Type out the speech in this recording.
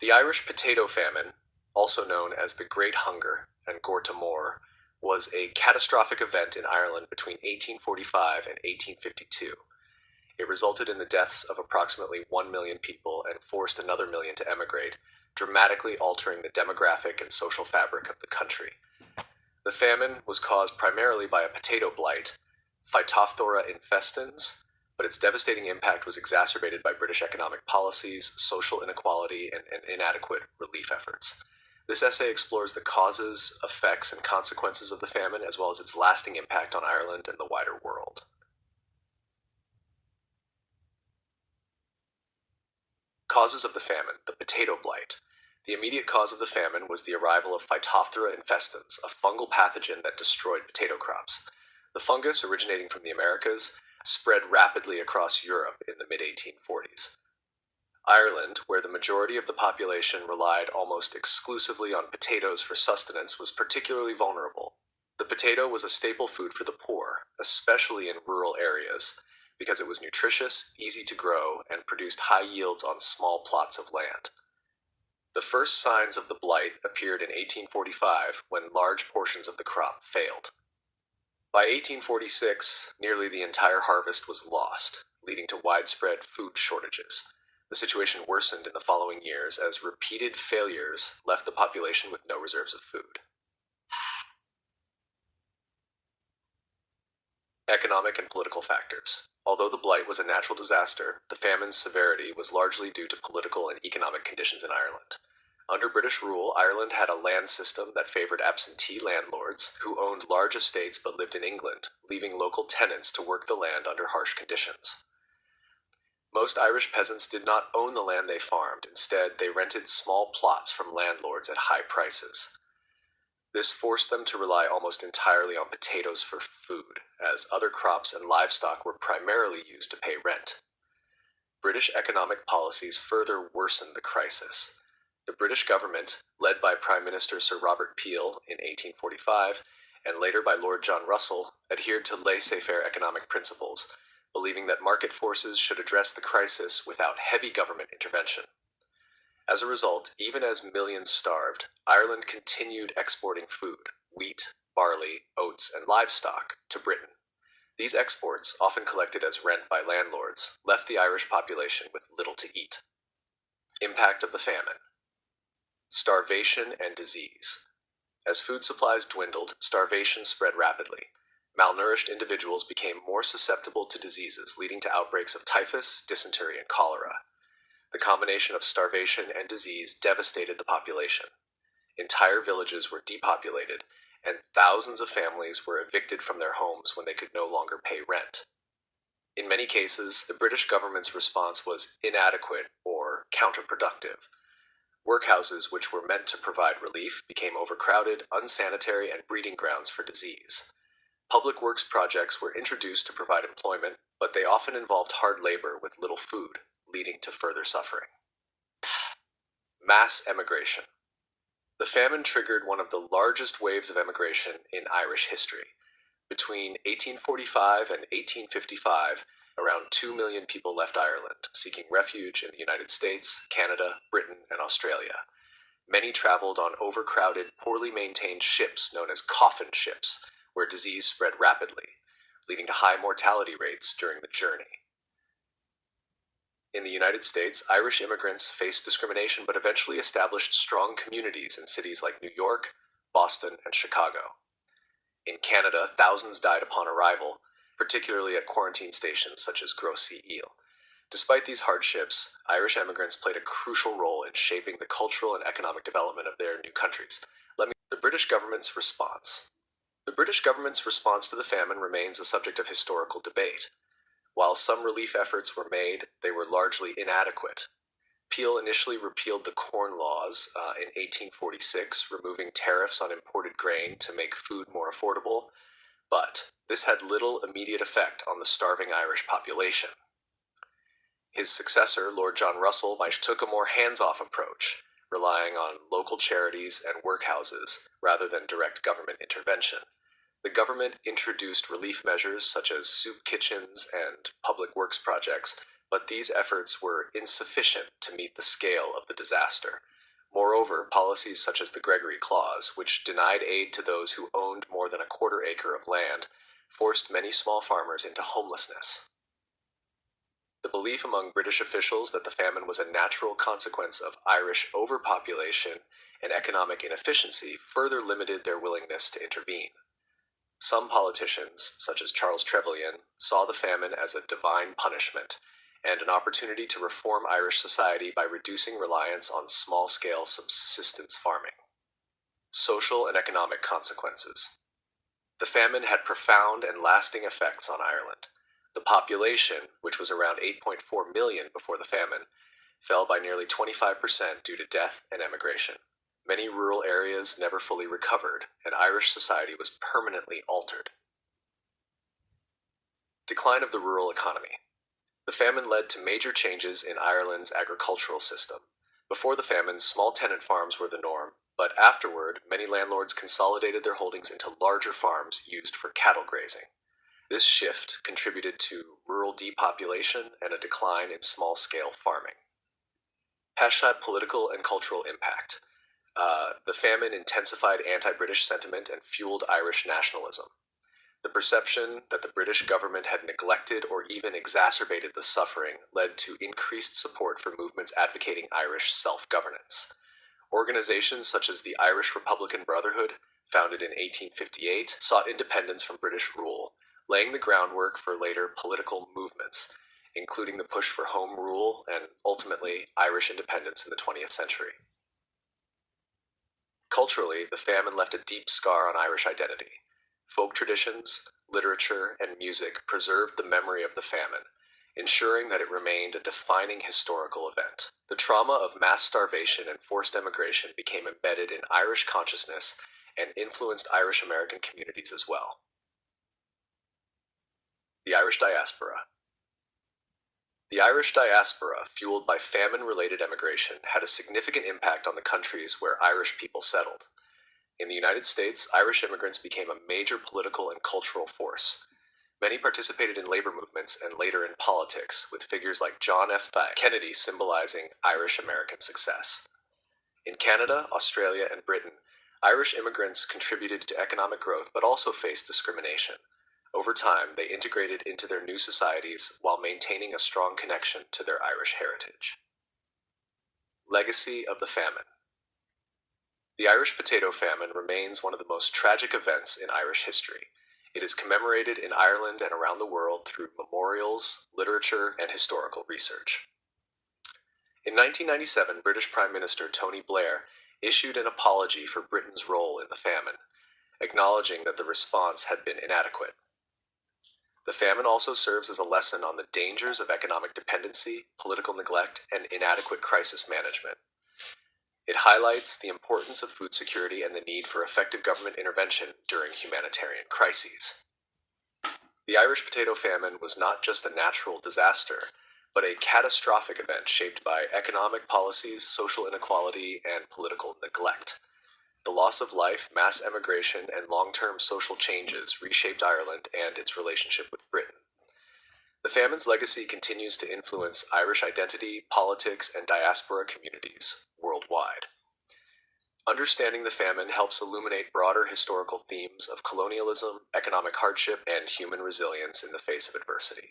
The Irish potato famine, also known as the Great Hunger and Gorta Mór, was a catastrophic event in Ireland between 1845 and 1852. It resulted in the deaths of approximately 1 million people and forced another million to emigrate, dramatically altering the demographic and social fabric of the country. The famine was caused primarily by a potato blight, Phytophthora infestans, but its devastating impact was exacerbated by British economic policies, social inequality, and inadequate relief efforts. This essay explores the causes, effects, and consequences of the famine, as well as its lasting impact on Ireland and the wider world. Causes of the famine, the potato blight. The immediate cause of the famine was the arrival of Phytophthora infestans, a fungal pathogen that destroyed potato crops. The fungus, originating from the Americas, spread rapidly across Europe in the mid-1840s. Ireland, where the majority of the population relied almost exclusively on potatoes for sustenance, was particularly vulnerable. The potato was a staple food for the poor, especially in rural areas, because it was nutritious, easy to grow, and produced high yields on small plots of land. The first signs of the blight appeared in 1845 when large portions of the crop failed. By 1846, nearly the entire harvest was lost, leading to widespread food shortages. The situation worsened in the following years as repeated failures left the population with no reserves of food. Economic and political factors. Although the blight was a natural disaster, the famine's severity was largely due to political and economic conditions in Ireland. Under British rule, Ireland had a land system that favored absentee landlords who owned large estates but lived in England, leaving local tenants to work the land under harsh conditions. Most Irish peasants did not own the land they farmed. Instead, they rented small plots from landlords at high prices. This forced them to rely almost entirely on potatoes for food, as other crops and livestock were primarily used to pay rent. British economic policies further worsened the crisis. The British government, led by Prime Minister Sir Robert Peel in 1845, and later by Lord John Russell, adhered to laissez-faire economic principles, believing that market forces should address the crisis without heavy government intervention. As a result, even as millions starved, Ireland continued exporting food, wheat, barley, oats, and livestock, to Britain. These exports, often collected as rent by landlords, left the Irish population with little to eat. Impact of the famine. Starvation and disease. As food supplies dwindled, starvation spread rapidly. Malnourished individuals became more susceptible to diseases, leading to outbreaks of typhus, dysentery, and cholera. The combination of starvation and disease devastated the population. Entire villages were depopulated, and thousands of families were evicted from their homes when they could no longer pay rent. In many cases, the British government's response was inadequate or counterproductive. Workhouses, which were meant to provide relief, became overcrowded, unsanitary, and breeding grounds for disease. Public works projects were introduced to provide employment, but they often involved hard labor with little food, leading to further suffering. Mass emigration. The famine triggered one of the largest waves of emigration in Irish history. Between 1845 and 1855, around 2 million people left Ireland, seeking refuge in the United States, Canada, Britain, and Australia. Many traveled on overcrowded, poorly maintained ships known as coffin ships, where disease spread rapidly, leading to high mortality rates during the journey. In the United States, Irish immigrants faced discrimination but eventually established strong communities in cities like New York, Boston, and Chicago. In Canada, thousands died upon arrival, particularly at quarantine stations such as Gros-Isle. Despite these hardships, Irish immigrants played a crucial role in shaping the cultural and economic development of their new countries. The British government's response. The British government's response to the famine remains a subject of historical debate. While some relief efforts were made, they were largely inadequate. Peel initially repealed the Corn Laws in 1846, removing tariffs on imported grain to make food more affordable, but this had little immediate effect on the starving Irish population. His successor, Lord John Russell, took a more hands-off approach, relying on local charities and workhouses rather than direct government intervention. The government introduced relief measures such as soup kitchens and public works projects, but these efforts were insufficient to meet the scale of the disaster. Moreover, policies such as the Gregory Clause, which denied aid to those who owned more than a quarter acre of land, forced many small farmers into homelessness. The belief among British officials that the famine was a natural consequence of Irish overpopulation and economic inefficiency further limited their willingness to intervene. Some politicians, such as Charles Trevelyan, saw the famine as a divine punishment and an opportunity to reform Irish society by reducing reliance on small-scale subsistence farming. Social and economic consequences. The famine had profound and lasting effects on Ireland. The population, which was around 8.4 million before the famine, fell by nearly 25% due to death and emigration. Many rural areas never fully recovered, and Irish society was permanently altered. Decline of the rural economy. The famine led to major changes in Ireland's agricultural system. Before the famine, small tenant farms were the norm, but afterward, many landlords consolidated their holdings into larger farms used for cattle grazing. This shift contributed to rural depopulation and a decline in small-scale farming. Political and cultural impact. The famine intensified anti-British sentiment and fueled Irish nationalism. The perception that the British government had neglected or even exacerbated the suffering led to increased support for movements advocating Irish self-governance. Organizations such as the Irish Republican Brotherhood, founded in 1858, sought independence from British rule, laying the groundwork for later political movements, including the push for home rule and, ultimately, Irish independence in the 20th century. Culturally, the famine left a deep scar on Irish identity. Folk traditions, literature, and music preserved the memory of the famine, ensuring that it remained a defining historical event. The trauma of mass starvation and forced emigration became embedded in Irish consciousness and influenced Irish American communities as well. The Irish diaspora. The Irish diaspora, fueled by famine-related emigration, had a significant impact on the countries where Irish people settled. In the United States, Irish immigrants became a major political and cultural force. Many participated in labor movements and later in politics, with figures like John F. Kennedy symbolizing Irish American success. In Canada, Australia, and Britain, Irish immigrants contributed to economic growth but also faced discrimination. Over time, they integrated into their new societies while maintaining a strong connection to their Irish heritage. Legacy of the famine. The Irish potato famine remains one of the most tragic events in Irish history. It is commemorated in Ireland and around the world through memorials, literature, and historical research. In 1997, British Prime Minister Tony Blair issued an apology for Britain's role in the famine, acknowledging that the response had been inadequate. The famine also serves as a lesson on the dangers of economic dependency, political neglect, and inadequate crisis management. It highlights the importance of food security and the need for effective government intervention during humanitarian crises. The Irish potato famine was not just a natural disaster, but a catastrophic event shaped by economic policies, social inequality, and political neglect. The loss of life, mass emigration, and long-term social changes reshaped Ireland and its relationship with Britain. The famine's legacy continues to influence Irish identity, politics, and diaspora communities worldwide. Understanding the famine helps illuminate broader historical themes of colonialism, economic hardship, and human resilience in the face of adversity.